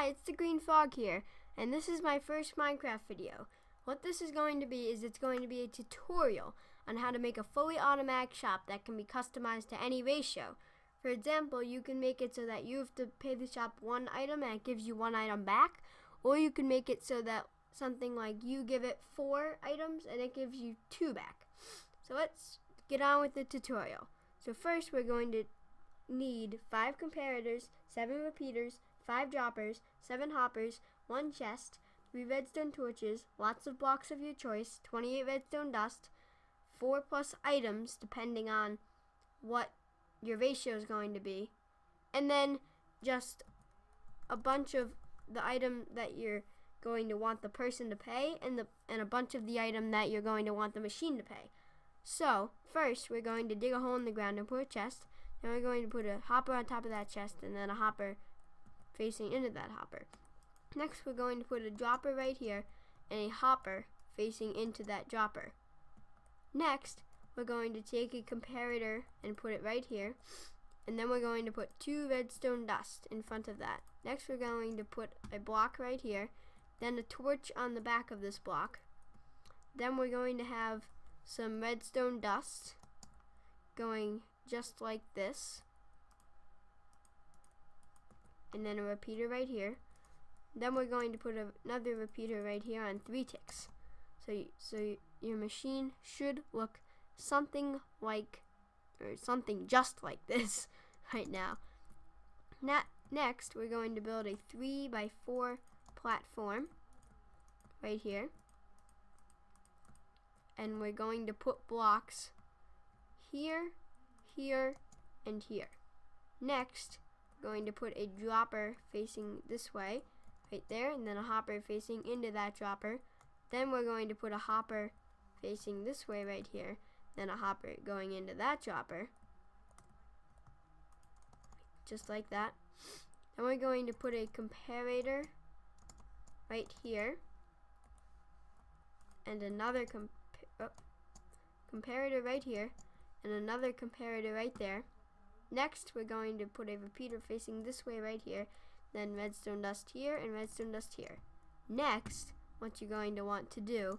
Hi, it's TheGreenFrog here, and this is my first Minecraft video. What this is going to be is it's going to be a tutorial on how to make a fully automatic shop that can be customized to any ratio. For example, you can make it so that you have to pay the shop one item and it gives you one item back, or you can make it so that something like you give it 4 items and it gives you 2 back. So let's get on with the tutorial. So first we're going to need 5 comparators, 7 repeaters, 5 droppers, 7 hoppers, 1 chest, 3 redstone torches, lots of blocks of your choice, 28 redstone dust, 4 plus items depending on what your ratio is going to be, and then just a bunch of the item that you're going to want the person to pay, and a bunch of the item that you're going to want the machine to pay. So first we're going to dig a hole in the ground and put a chest. Then we're going to put a hopper on top of that chest and then a hopper facing into that hopper. Next we're going to put a dropper right here and a hopper facing into that dropper. Next we're going to take a comparator and put it right here, and then we're going to put 2 redstone dust in front of that. Next we're going to put a block right here, then a torch on the back of this block. Then we're going to have some redstone dust going just like this, and then a repeater right here. Then we're going to put another repeater right here on 3 ticks. So your machine should look something like, or something just like this right now. Next we're going to build a 3x4 platform right here, and we're going to put blocks here, here, and here. Next, going to put a dropper facing this way, right there, and then a hopper facing into that dropper. Then we're going to put a hopper facing this way right here, then a hopper going into that dropper, just like that. Then we're going to put a comparator right here, and another comparator right here, and another comparator right there. Next we're going to put a repeater facing this way right here, then redstone dust here and redstone dust here. Next, what you're going to want to do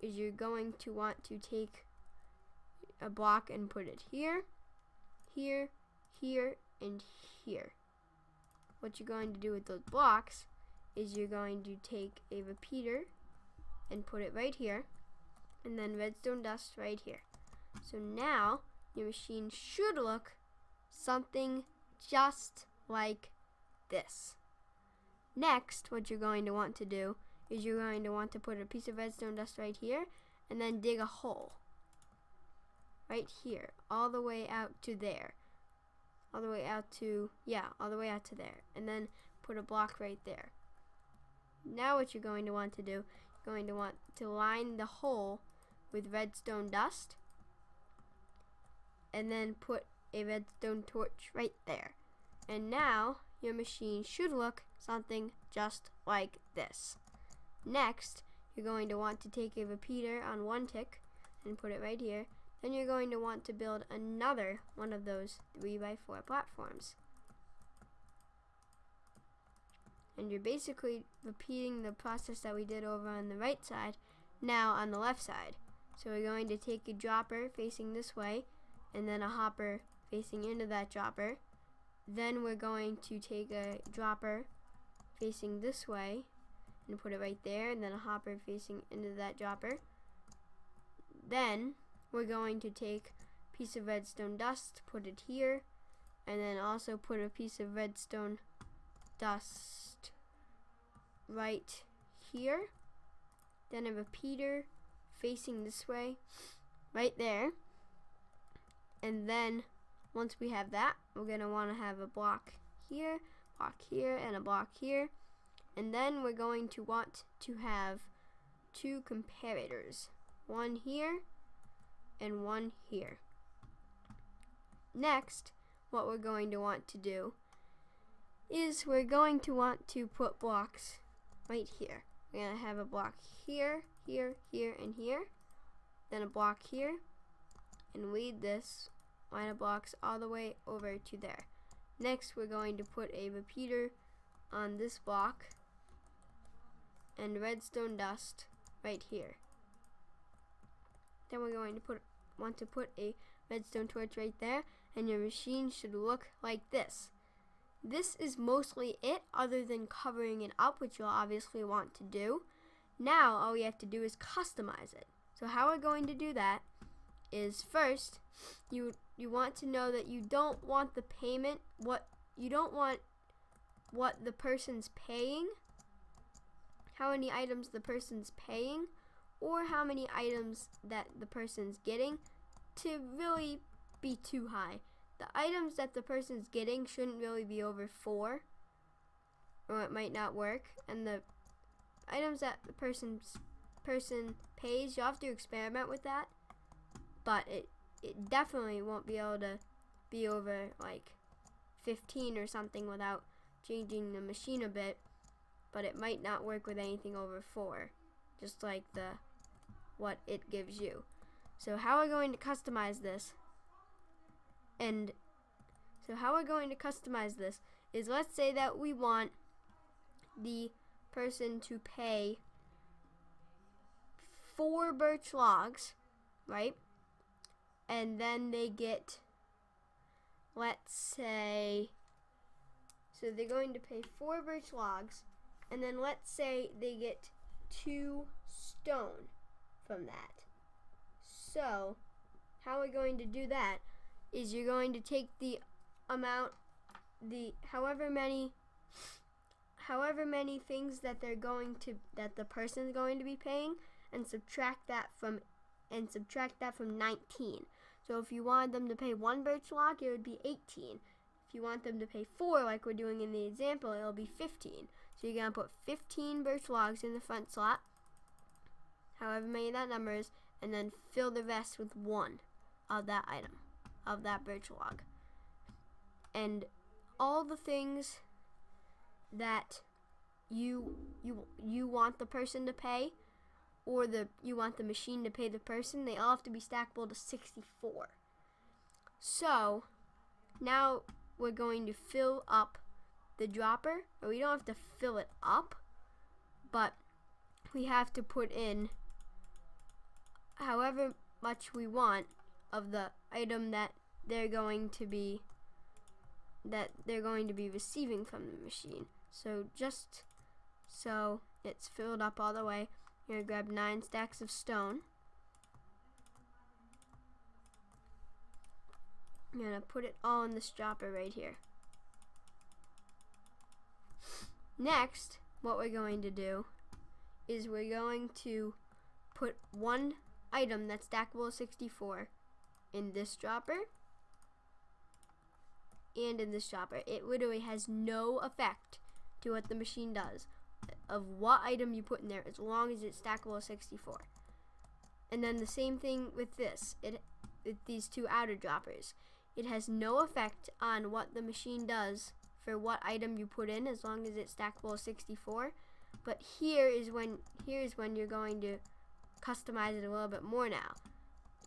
is you're going to want to take a block and put it here, here, here, and here. What you're going to do with those blocks is you're going to take a repeater and put it right here, and then redstone dust right here. So now your machine should look something just like this. Next, what you're going to want to do is you're going to want to put a piece of redstone dust right here, and then dig a hole right here all the way out to there, all the way out to there, and then put a block right there. Now what you're going to want to do, you're going to want to line the hole with redstone dust, and then put a redstone torch right there. And now your machine should look something just like this. Next, you're going to want to take a repeater on 1 tick and put it right here. Then you're going to want to build another one of those 3x4 platforms. And you're basically repeating the process that we did over on the right side, now on the left side. So we're going to take a dropper facing this way, and then a hopper facing into that dropper. Then we're going to take a dropper facing this way and put it right there, and then a hopper facing into that dropper. Then we're going to take a piece of redstone dust, put it here, and then also put a piece of redstone dust right here. Then a repeater facing this way right there. And then once we have that, we're going to want to have a block here, and a block here. And then we're going to want to have 2 comparators, one here and one here. Next, what we're going to want to do is we're going to want to put blocks right here. We're going to have a block here, here, here, and here. Then a block here, and lead this line of blocks all the way over to there. Next, we're going to put a repeater on this block and redstone dust right here. Then we're going to want to put a redstone torch right there, and your machine should look like this. This is mostly it, other than covering it up, which you'll obviously want to do. Now all we have to do is customize it. So how we're going to do that is, first you want to know that you don't want the payment, you don't want what the person's paying, how many items the person's paying, or how many items that the person's getting to really be too high. The items that the person's getting shouldn't really be over 4, or it might not work. And the items that the person pays, you'll have to experiment with that, but it definitely won't be able to be over like 15 or something without changing the machine a bit, but it might not work with anything over 4, just like what it gives you. So how we're going to customize this, is, let's say that we want the person to pay 4 birch logs, right? And then they get, let's say, so they're going to pay 4 birch logs, and then let's say they get 2 stone from that. So how we're going to do that is, you're going to take the amount, however many things that the person's going to be paying, and subtract that from 19. So if you wanted them to pay 1 birch log, it would be 18. If you want them to pay 4, like we're doing in the example, it'll be 15. So you're gonna put 15 birch logs in the front slot, however many that number is, and then fill the rest with 1 of that item, of that birch log. And all the things that you want the person to pay, or you want the machine to pay the person, they all have to be stackable to 64. So now we're going to fill up the dropper, or we don't have to fill it up, but we have to put in however much we want of the item that they're going to be receiving from the machine. So just so it's filled up all the way, you're gonna grab 9 stacks of stone. I'm gonna put it all in this dropper right here. Next, what we're going to do is we're going to put 1 item that's stackable to 64 in this dropper and in this dropper. It literally has no effect to what the machine does of what item you put in there, as long as it's stackable to 64. And then the same thing with this. With these 2 outer droppers, it has no effect on what the machine does for what item you put in, as long as it's stackable to 64. But here is when you're going to customize it a little bit more. Now,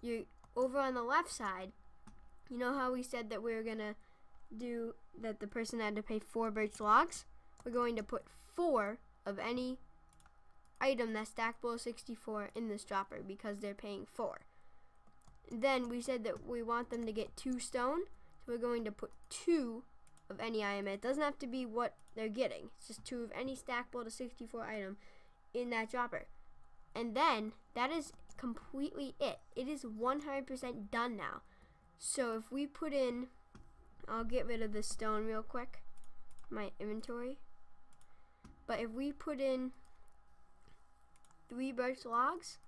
you're over on the left side. You know how we said that we were gonna do that the person had to pay 4 birch logs? We're going to put 4 of any item that's stackable to 64 in this dropper, because they're paying 4. Then we said that we want them to get 2 stone, so we're going to put 2 of any item. It doesn't have to be what they're getting, it's just 2 of any stackable to 64 item in that dropper. And then that is completely it. It is 100% done now. So if we put in, I'll get rid of this stone real quick, my inventory. But if we put in 3 birch logs,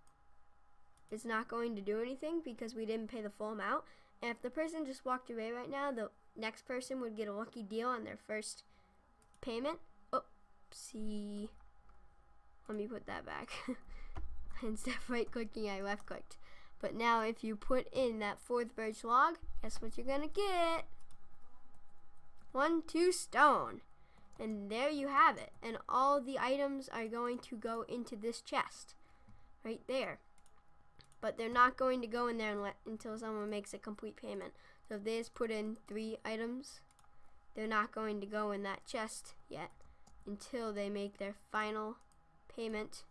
it's not going to do anything because we didn't pay the full amount. And if the person just walked away right now, the next person would get a lucky deal on their first payment. Oopsie. Let me put that back. Instead of right clicking, I left clicked. But now if you put in that 4th birch log, guess what you're gonna get? 1, 2 stone. And there you have it. And all the items are going to go into this chest right there. But they're not going to go in there until someone makes a complete payment. So if they just put in 3 items, they're not going to go in that chest yet. until they make their final payment.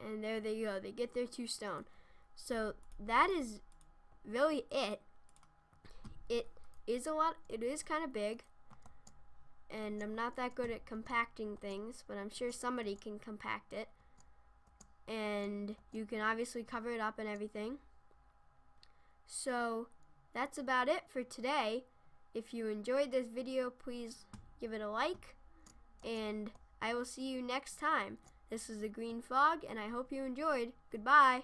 And there they go, they get their 2 stone. So that is really it. It is kind of big, and I'm not that good at compacting things, but I'm sure somebody can compact it. And you can obviously cover it up and everything. So that's about it for today. If you enjoyed this video, please give it a like, and I will see you next time. This is TheGreenFrog, and I hope you enjoyed. Goodbye.